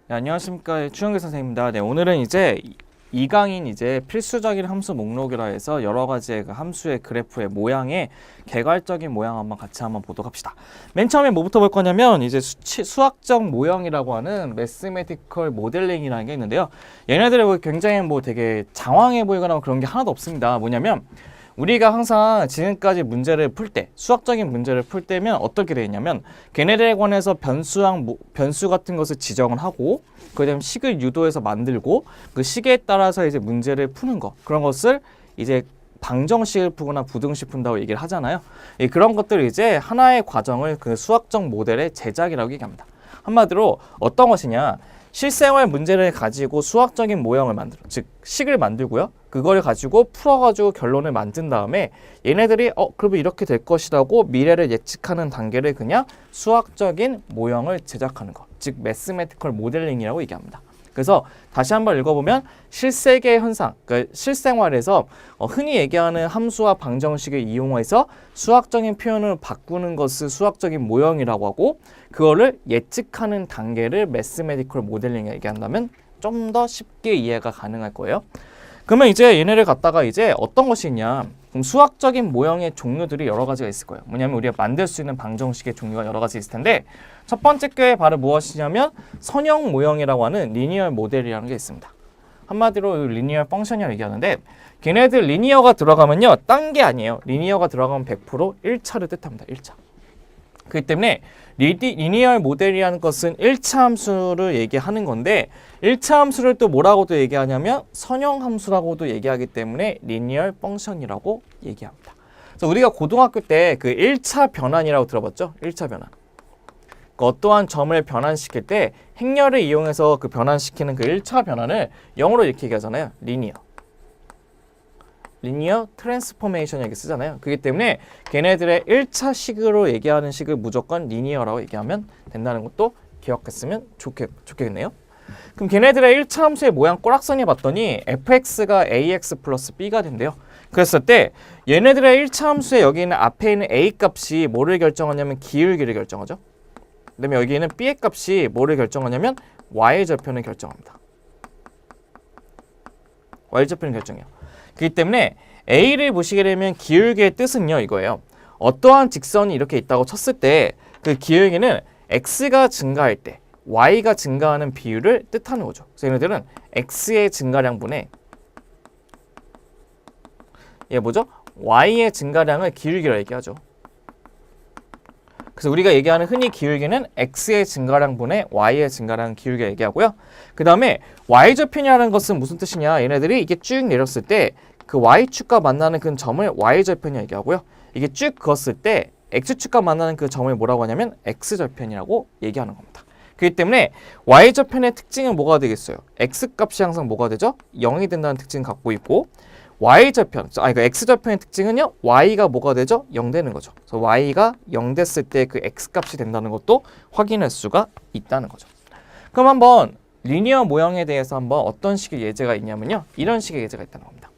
네, 안녕하십니까. 추영길 선생님입니다. 네, 오늘은 이제 2강인 이제 필수적인 함수 목록이라 해서 여러 가지의 그 함수의 그래프의 모양의 개괄적인 모양 한번 보도록 합시다. 맨 처음에 뭐부터 볼 거냐면 이제 수학적 모형이라고 하는 매스메티컬 모델링이라는 게 있는데요. 얘네들이 굉장히 뭐 되게 장황해 보이거나 그런 게 하나도 없습니다. 뭐냐면 우리가 항상 지금까지 문제를 풀 때, 수학적인 문제를 풀 때면 어떻게 되어 있냐면 걔네들에 관해서 변수 같은 것을 지정을 하고 그다음 식을 유도해서 만들고 그 식에 따라서 이제 문제를 푸는 거, 그런 것을 이제 방정식을 푸거나 부등식 푼다고 얘기를 하잖아요. 그런 것들을 이제 하나의 과정을 그 수학적 모델의 제작이라고 얘기합니다. 한마디로 어떤 것이냐, 실생활 문제를 가지고 수학적인 모형을 만들어, 즉 식을 만들고요. 그걸 가지고 풀어가지고 결론을 만든 다음에 얘네들이 그러면 이렇게 될 것이라고 미래를 예측하는 단계를 그냥 수학적인 모형을 제작하는 것, 즉 매스메티컬 모델링이라고 얘기합니다. 그래서 다시 한번 읽어보면 실세계 현상, 그러니까 실생활에서 흔히 얘기하는 함수와 방정식을 이용해서 수학적인 표현을 바꾸는 것을 수학적인 모형이라고 하고, 그거를 예측하는 단계를 매스메티컬 모델링이라고 얘기한다면 좀 더 쉽게 이해가 가능할 거예요. 그러면 이제 얘네를 갖다가 이제 어떤 것이 있냐, 그럼 수학적인 모형의 종류들이 여러 가지가 있을 거예요. 뭐냐면 우리가 만들 수 있는 방정식의 종류가 여러 가지 있을 텐데, 첫 번째 게 바로 무엇이냐면 선형 모형이라고 하는 리니어 모델이라는 게 있습니다. 한마디로 리니어 펑션이라고 얘기하는데, 걔네들 리니어가 들어가면요, 딴 게 아니에요. 리니어가 들어가면 100% 1차를 뜻합니다. 1차. 그렇기 때문에 리니어 모델이라는 것은 1차 함수를 얘기하는 건데, 1차 함수를 또 뭐라고도 얘기하냐면 선형 함수라고도 얘기하기 때문에 리니어 펑션이라고 얘기합니다. 그래서 우리가 고등학교 때 그 1차 변환이라고 들어봤죠? 1차 변환. 그 어떠한 점을 변환시킬 때 행렬을 이용해서 그 변환시키는 그 1차 변환을 영어로 이렇게 얘기하잖아요. 리니어 트랜스포메이션 이렇게 쓰잖아요. 그렇기 때문에 걔네들의 1차 식으로 얘기하는 식을 무조건 리니어라고 얘기하면 된다는 것도 기억했으면 좋겠네요. 그럼 걔네들의 1차 함수의 모양 꼬락선이 봤더니 fx가 ax 플러스 b가 된대요. 그랬을 때 얘네들의 1차 함수에 여기 있는 앞에 있는 a 값이 뭐를 결정하냐면 기울기를 결정하죠. 그다음에 여기에는 b의 값이 뭐를 결정하냐면 y의 절편을 결정합니다. y의 절편을 결정해요. 그렇기 때문에 A를 보시게 되면 기울기의 뜻은요, 이거예요. 어떠한 직선이 이렇게 있다고 쳤을 때 그 기울기는 X가 증가할 때 Y가 증가하는 비율을 뜻하는 거죠. 그래서 얘네들은 X의 증가량분의 Y의 증가량을 기울기라고 얘기하죠. 그래서 우리가 얘기하는 흔히 기울기는 X의 증가량분의 Y의 증가량 기울기 얘기하고요. 그 다음에 Y절편이라는 것은 무슨 뜻이냐, 얘네들이 이게 쭉 내렸을 때 그 Y축과 만나는 그 점을 Y절편이 얘기하고요. 이게 쭉 그었을 때 X축과 만나는 그 점을 뭐라고 하냐면 X절편이라고 얘기하는 겁니다. 그렇기 때문에 Y절편의 특징은 뭐가 되겠어요? X값이 항상 뭐가 되죠? 0이 된다는 특징을 갖고 있고, Y절편, 그러니까 X절편의 특징은요, Y가 뭐가 되죠? 0 되는 거죠. 그래서 Y가 0 됐을 때 그 X값이 된다는 것도 확인할 수가 있다는 거죠. 그럼 한번 리니어 모형에 대해서 한번 어떤 식의 예제가 있냐면요, 이런 식의 예제가 있다는 겁니다.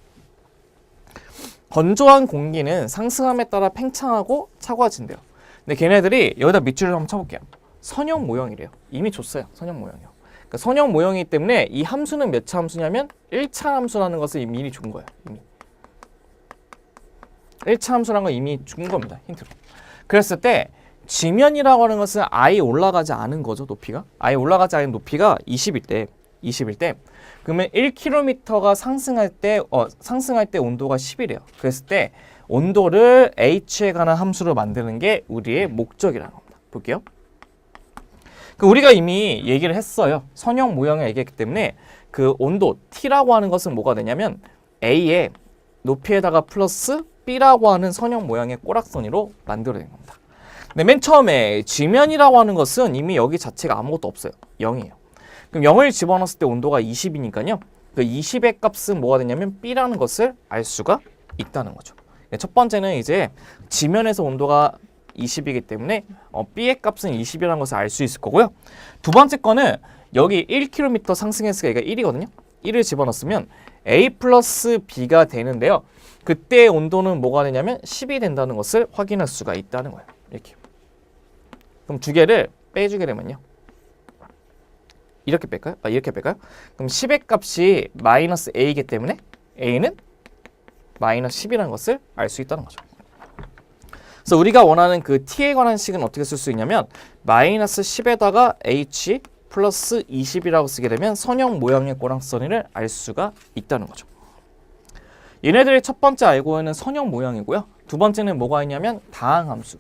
건조한 공기는 상승함에 따라 팽창하고 차가워진대요. 근데 걔네들이 여기다 밑줄을 한번 쳐볼게요. 선형 모형이래요. 이미 줬어요. 선형 모형이요. 그러니까 선형 모형이기 때문에 이 함수는 몇 차 함수냐면 1차 함수라는 것을 이미 준 거예요. 이미 1차 함수라는 건 이미 준 겁니다. 힌트로. 그랬을 때 지면이라고 하는 것은 아예 올라가지 않은 거죠. 높이가. 아예 올라가지 않은 높이가 20일 때 그러면 1km가 상승할 때 온도가 10이래요. 그랬을 때 온도를 h에 관한 함수로 만드는 게 우리의 목적이라는 겁니다. 볼게요. 우리가 이미 얘기를 했어요. 선형 모형을 얘기했기 때문에 그 온도 t라고 하는 것은 뭐가 되냐면 a의 높이에다가 플러스 b라고 하는 선형 모양의 꼬락선으로 만들어낸 겁니다. 근데 맨 처음에 지면이라고 하는 것은 이미 여기 자체가 아무것도 없어요. 0이에요. 그럼 0을 집어넣었을 때 온도가 20이니까요. 그 20의 값은 뭐가 되냐면 b라는 것을 알 수가 있다는 거죠. 첫 번째는 이제 지면에서 온도가 20이기 때문에 b의 값은 20이라는 것을 알 수 있을 거고요. 두 번째 거는 여기 1km 상승했으니까 얘가 1이거든요. 1을 집어넣었으면 a 플러스 b가 되는데요. 그때의 온도는 뭐가 되냐면 10이 된다는 것을 확인할 수가 있다는 거예요. 이렇게. 그럼 두 개를 빼주게 되면요. 이렇게 뺄까요? 이렇게 뺄까요? 그럼 10의 값이 마이너스 a이기 때문에 a는 마이너스 10이라는 것을 알 수 있다는 거죠. 그래서 우리가 원하는 그 t에 관한 식은 어떻게 쓸 수 있냐면 마이너스 10에다가 h 플러스 20이라고 쓰게 되면 선형 모양의 꼬랑서리를 알 수가 있다는 거죠. 얘네들의 첫 번째 알고 있는 선형 모양이고요. 두 번째는 뭐가 있냐면 다항함수.